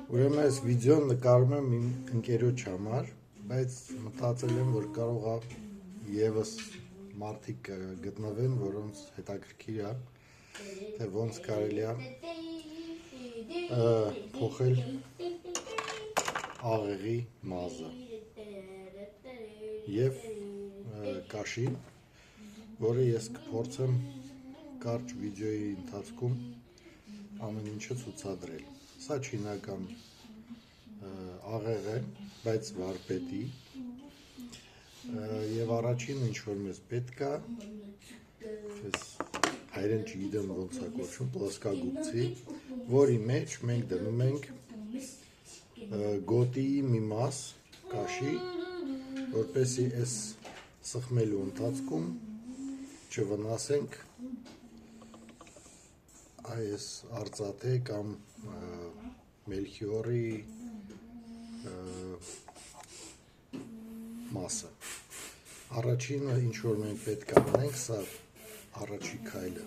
Ուրեմն այս վիդեոն նկարում եմ իմ ընկերոջ համար, բայց մտածել եմ, որ կարող է եւս մարդիկ գտնվեն, որոնց հետաքրքիր է, թե ոնց կարելի է փոխել աղեղի մազը եւ կաշին, որը ես կփորձեմ կարճ վիդեոյի ընթացքում ամեն ինչը ցուցադրել։ Սա չինական աղեղ է, բայց վարպետի եւ առաջին ինչ որ մեզ պետք է, ես հայերեն չգիտեմ ոնց է կոչվում, պլասկագուբցի, որի մեջ մենք դնում ենք գոտիի մի մաս կաշի, որպեսզի այս սխմելու ընթացքում չվնասենք այս արծաթե կամ մելքիորի մասը։ Առաջինը ինչ որ մենք պետք է անենք, սա առաջի քայլը,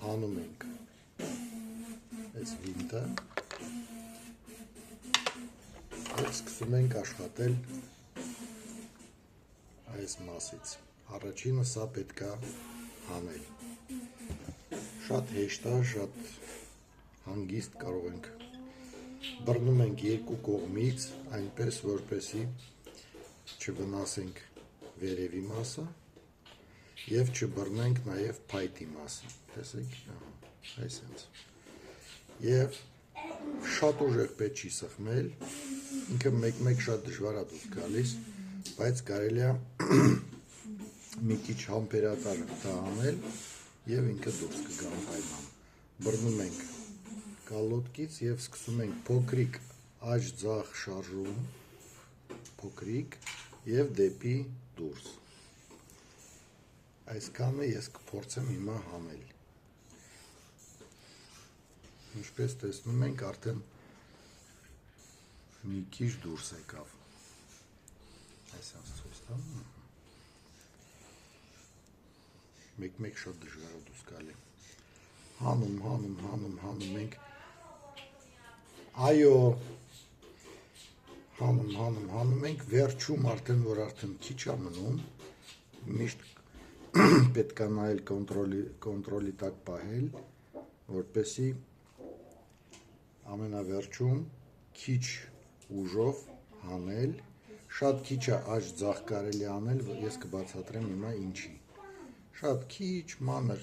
հանում ենք այս վինտը եւ սկսում ենք աշխատել այս մասից։ Առաջինը սա պետք է հանել։ Շատ հեշտ է, շատ հանգիստ կարող ենք բռնում ենք երկու կողմից, այնպես որպեսզի չվնասենք վերևի մասը եւ չբռնենք նաեւ փայտի մասը։ Տեսեք, այսպես։ Եվ շատ ուժեղ պետք չի սխմել, ինքը մեկ-մեկ շատ դժվար է դուրս գալիս, բայց կարելի է մի քիչ համբերատար անել եւ ինքը դուրս կգա պայման։ Բռնում ենք կալոտկից եւ սկսում ենք փոքրիկ աջ ձախ շարժում, փոքրիկ եւ դեպի դուրս։ Այսքանը ես կփորձեմ հիմա հանել։ Ինչպես տեսնում ենք, արդեն մի քիչ դուրս եկավ։ Այսպես ցույց տամ։ Մեկ-մեկ շատ դժվար է դուրս գալի։ Հանում ենք։ Այո, հանում ենք, վերջում արդեն, որ արդեն քիչ է մնում, միշտ պետք է նայել կոնտրոլի տակ պահել, որպեսզի ամենավերջում քիչ ուժով հանել, շատ քիչ է աջ ձախ կարելի անել, ես կբացատրեմ հիմա ինչի։ Շատ քիչ մանր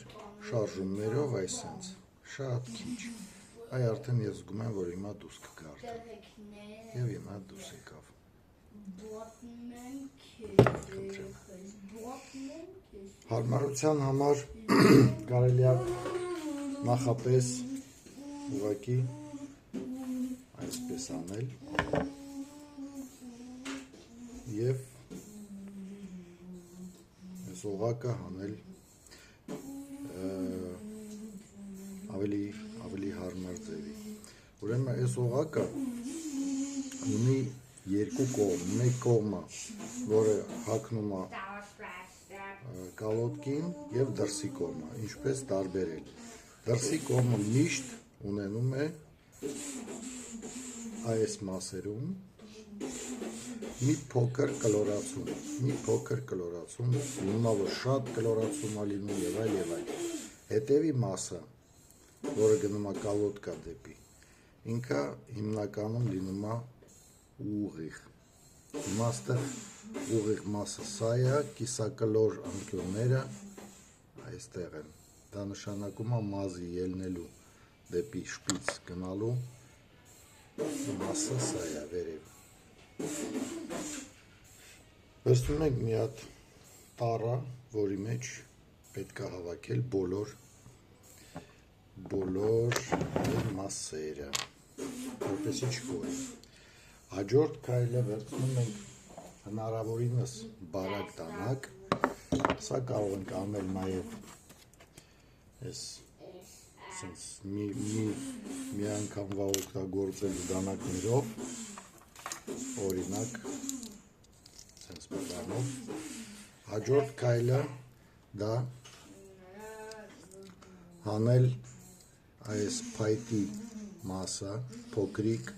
շարժումներով այսպես, շատ քիչ։ Այ արդեն ես զգում եմ, որ հիմա դուրս կգա արդեն։ Եվ հիմա դուրս եկավ։ Հարմարության համար կարելի է նախապես ուղղակի այսպես անել եւ այս օղակը հանել ավելի հարմար ձևի։ Ուրեմն այս օղակը ունի երկու կողմ, մեկ կողմը, որը հագնում է կալոտկին եւ դրսի կողմը, ինչպես տարբերել։ Դրսի կողմը միշտ ունենում է այս մասերում մի փոքր կլորացում, լինում է, որ շատ կլորացում է լինում եւ այլ։ Հետևի մասը, որը գնում է կալոտկա դեպի, ինքը հիմնականում լինում է ուղիղ։ Իմաստը ուղիղ մասը սա է, կիսակլոր անկյունները այստեղ են։ Դա նշանակում է մազի ելնելու դեպի շպից գնալու մասը սա է վերև։ Վերցնում ենք մի հատ տառա, որի մեջ պետք է հավաքել բոլոր մասերը, որպեսզի չկորի։ Հաջորդ քայլը վերցնում ենք հնարավորինս բարակ դանակ, սա կարող ենք անել նաև այս մի անգամվա օգտագործել դանակներով, օրինակ sense բանով։ Հաջորդ քայլը դա հանել այս փայտի մասը, փոքրիկ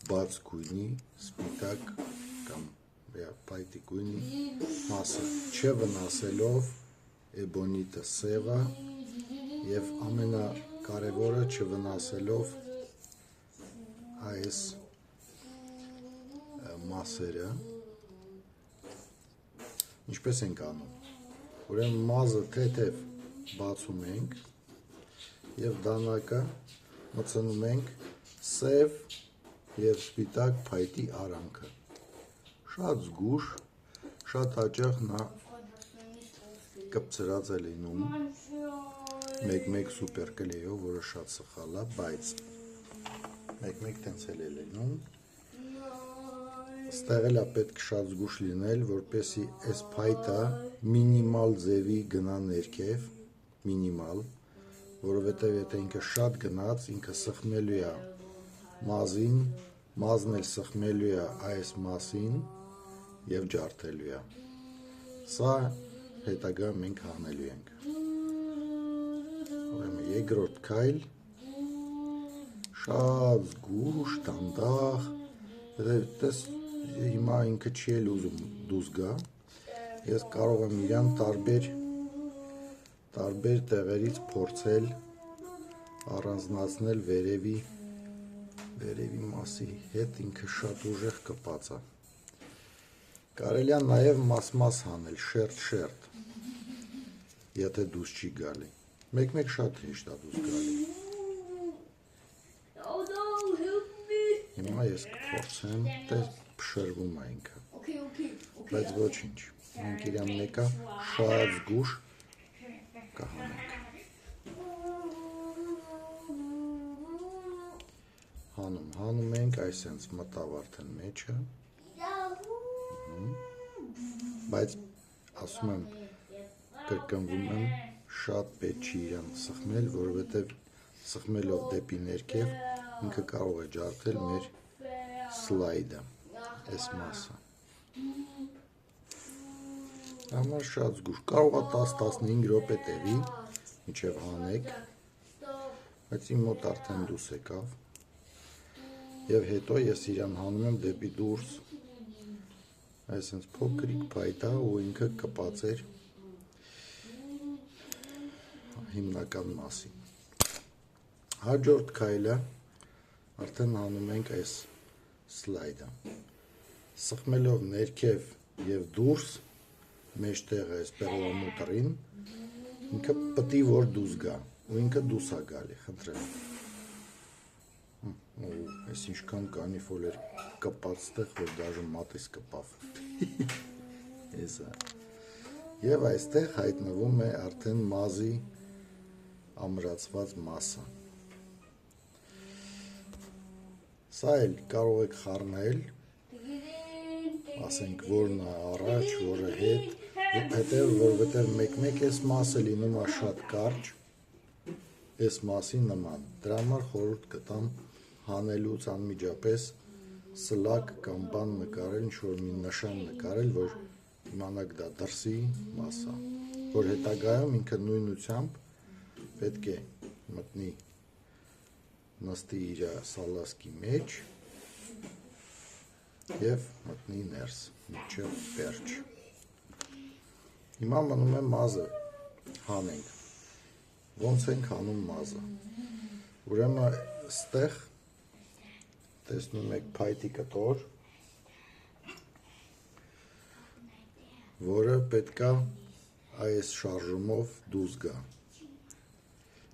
բաց գույնի, սպիտակ կամ փայտի գույնի մասը, չվնասելով էբոնիտը սևը եւ ամենակարևորը չվնասելով այս մասերը, ինչպես ենք անում, ուրեմն մազը թեթև բացում ենք եւ դանակը մտցնում ենք սև եւ սպիտակ փայտի արանքը, շատ զգուշ, շատ հաճախ նա կպցրած է լինում, մեկ սուպեր կլեյով, որը շատ սխալ է, բայց մեկ տենց էլ է լինում, ստեղ էլ է պետք շատ զգուշ լինել, որպեսզի այս փայտը մինիմալ ձևի գնա ներքև, մինիմալ, որովհետև եթե ինքը շատ գնաց, ինքը սխմելու է մազին, մազն էլ սխմելու է այս մասին եւ ջարդելու է, սա հետագա մենք հանելու ենք, ուրեմն երկրորդ քայլ, շատ զգուշ, դանդաղ, տես հիմա ինքը չի էլ ուզում դուրս գա, ես կարող եմ իրան տարբեր տեղերից փորձել առանձնացնել վերևի մասի հետ, ինքը շատ ուժեղ կպած է, կարելի է նաև մաս հանել, շերտ, եթե դուրս չի գալի, մեկ շատ հեշտ է դուրս գալի, հիմա ես կփորձեմ, փշրվում է ինքը, բայց ոչինչ, մենք իրան մեկը շատ զգուշ կհանենք, հանում ենք, այսենց մտավ արդեն մեջը, բայց ասում եմ, կրկնվում եմ, շատ պետք չի իրան սխմել, որովհետև սխմելով դեպի ներքև, ինքը կարող է ջարդել մեր սլայդը, այս մասը, համար շատ զգուշ, կարող է 10-15 րոպե տևի, մինչև հանեք, բայց իմ մոտ արդեն դուրս եկավ, եւ հետո ես իրան հանում եմ դեպի դուրս, այսինքն փոքրիկ փայտ է ու ինքը կպած էր հիմնական մասին, հաջորդ քայլը արդեն հանում ենք այս սլայդը, սխմելով ներքև եւ դուրս, մեջտեղը այս պերլամուտրին, ինքը պտի որ դուրս գա, ու ինքը դուրս է գալի, խնդրեմ, այս ինչքան կանիֆոլ էր կպած տեղ, որ դաժե մատիս կպավ, եւ այստեղ հայտնվում է արդեն մազի ամրացված մասը, սա էլ կարող եք խառնել, ասենք որն է առաջ, որը հետ, որովհետև մեկ այս մասը լինում է շատ կարճ, այս մասի նման, դրա համար խորհուրդ կտամ հանելուց անմիջապես սլակ կամ բան նկարել, ինչ-որ մի նշան նկարել, որ իմանաք դա դրսի մասը, որ հետագայում ինքը նույնությամբ պետք է մտնի, նստի իր սալասկի մեջ և մտնի ներս, մինչև վերջ, հիմա մնում է մազը հանենք, ոնց ենք հանում մազը, ուրեմն ստեղ տեսնում եք փայտի կտոր, որը պետքա այս շարժումով դուրս գա,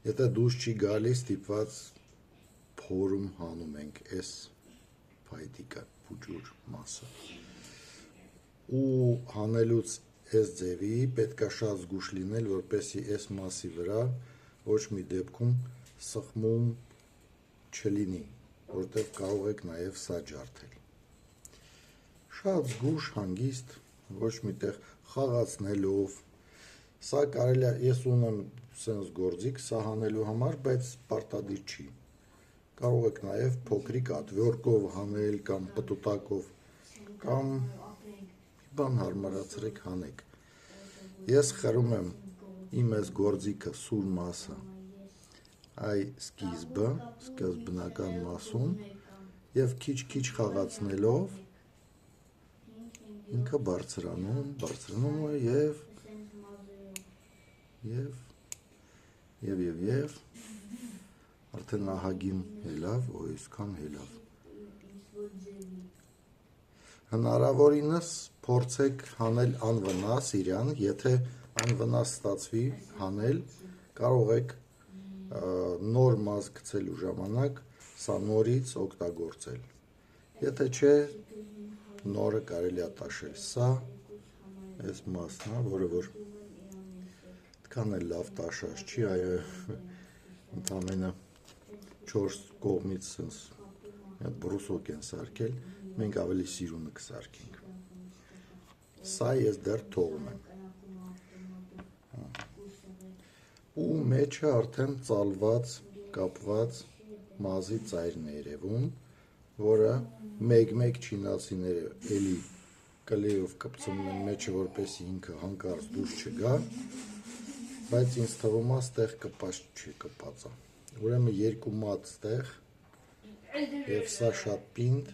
եթե դուրս չի գալի, ստիպված փորում հանում ենք այս փայտիկը, փուջուր մասը, ու հանելուց այս ձևի պետքա շատ զգուշ լինել, որպեսզի այս մասի վրա ոչ մի դեպքում սխմում չլինի, որտեղ կարող եք նաև սա ջարդել, շատ զգուշ, հանգիստ, ոչ միտեղ խաղացնելով, սա կարելի է, ես ունեմ սենց գործիք սա հանելու համար, բայց պարտադիր չի, կարող եք նաև փոքրիկ ատվյորկով հանել կամ պտուտակով, կամ բան հարմարացրեք հանեք, ես խրում եմ իմ այս գործիքը սուր մասը, այ սկիզբնական մասում Եվ քիչ խաղացնելով ինքը բարձրանում է եւ արդեն ահագին հելավ, այսքան հելավ։ Հնարավորինս փորձեք հանել անվնաս իրան, եթե անվնաս ստացվի հանել, կարող եք նոր մազ գցելու ժամանակ սա նորից օգտագործել։ Եթե չէ, նորը կարելի է տաշել։ Սա այս մասն է, որը որ այդքան էլ լավ տաշած չի, այո, ընդամենը 4 կողմից sense այդ բրուսոկ են սարքել, մենք ավելի սիրունը կսարքենք։ Սա ես դեռ թողում եմ։ Ու մեջը արդեն ծալված, կապված մազի ծայրն է երևում, որը մեկ չինացիները էլի կլեյով կպցնում են մեջը, որպեսզի ինքը հանկարծ դուրս չգա, բայց ինձ թվում է ստեղ կպած չի կպածա։ Ուրեմն երկու մատ ստեղ եւ սա շատ պինդ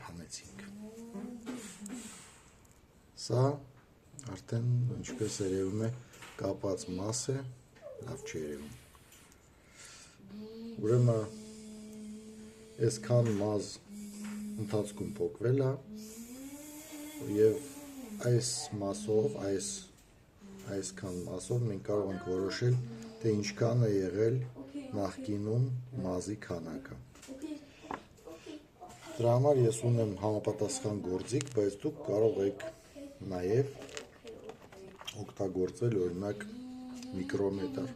հանեցինք։ Սա արդեն ինչպես երևում է կապած մաս է, լավ չի երևում։ Ուրեմն այսքան մազ ընթացքում փոկվել է եւ այս մասով, այսքան մասով մենք կարող ենք որոշել, թե ինչքան է եղել նախկինում մազի քանակը։ Դրա համար ես ունեմ համապատասխան գործիք, բայց դուք կարող եք նաև օգտագործել օրինակ միկրոմետր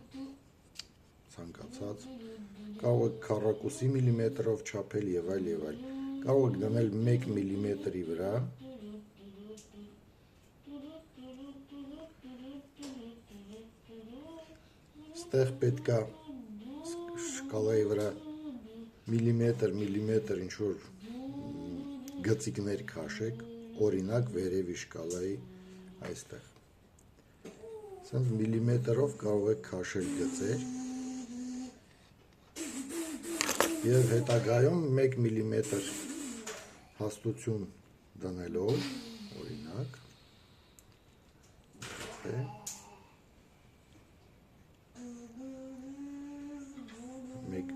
ցանկացած, կարող եք քառակուսի միլիմետրով չափել եւ այլ, կարող եք դնել 1 միլիմետրի վրա, ստեղ պետքա շկալայի վրա միլիմետր ինչ որ գծիկներ քաշեք, օրինակ վերևի շկալայի այստեղ։ Սենց միլիմետրով կարող եք քաշել գծեր եւ հետագայում 1 միլիմետր հաստություն դնելով, օրինակ, 1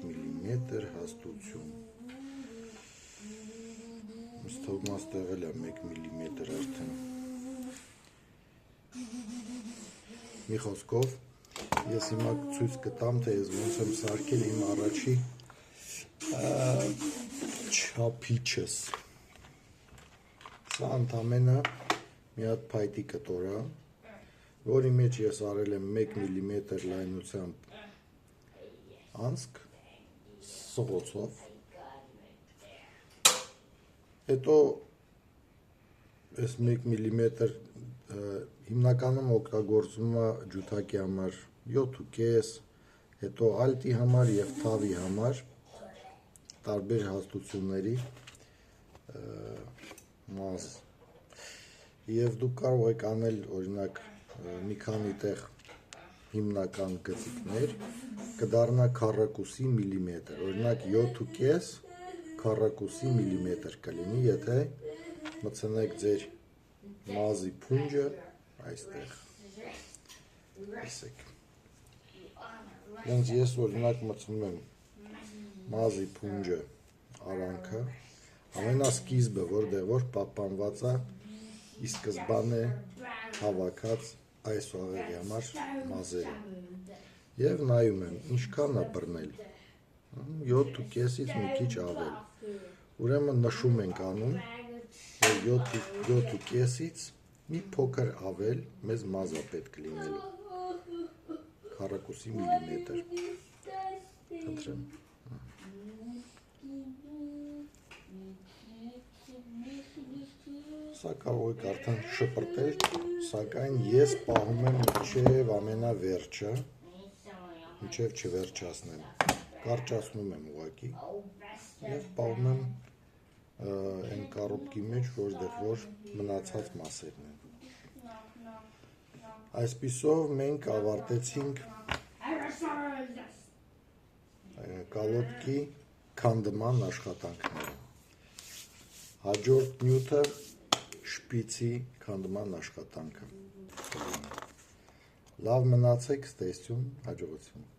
միլիմետր հաստություն։ Ըստ թվում ստեղել է 1 միլիմետր արդեն։ Մի խոսքով, ես հիմա ցույց կտամ, թե ես ոնց եմ սարքել իմ առաջի չափիչս։ Սա ընդամենը մի հատ փայտի կտոր է, որի մեջ ես արել եմ 1 միլիմետր լայնությամբ անցք սղոցով, հետո այս 1 միլիմետր հիմնականում օգտագործվում է ջութակի համար 7.5, հետո ալտի համար եւ թավի համար տարբեր հաստությունների մազ։ Եվ դուք կարող եք անել օրինակ մի քանի տեղ հիմնական գծիկներ, կդառնա քառակուսի միլիմետր, օրինակ 7.5 քառակուսի միլիմետր կլինի, եթե մտցնեք ձեր մազի փունջը այստեղ։ Տեսեք։ Հենց ես օրինակ մտցնում եմ մազի փունջը արանքը, ամենասկիզբը, որտեղ պահպանված է ի սկզբանե հավաքած այս աղեղի համար մազերը։ Եվ նայում եմ, ինչքան է բռնել, 7.5-ից մի քիչ ավել։ Ուրեմն նշում ենք անում, որ 7.5-ից մի փոքր ավել մեզ մազա պետք լինելու, քառակուսի միլիմետր, խնդրեմ։ Սա կարող եք արդեն շպրտել, սակայն ես պահում եմ մինչև ամենավերջը, մինչև չվերջացնեմ, կարճացնում եմ ուղղակի և պահում եմ այն կառուպկի մեջ, որտեղ որ մնացած մասերն են։ Այսպիսով մենք ավարտեցինք կալոտկի քանդման աշխատանքները։ Հաջորդ նյութը շպիցի քանդման աշխատանքը։ Լավ մնացեք, ստեսություն, հաջողություն։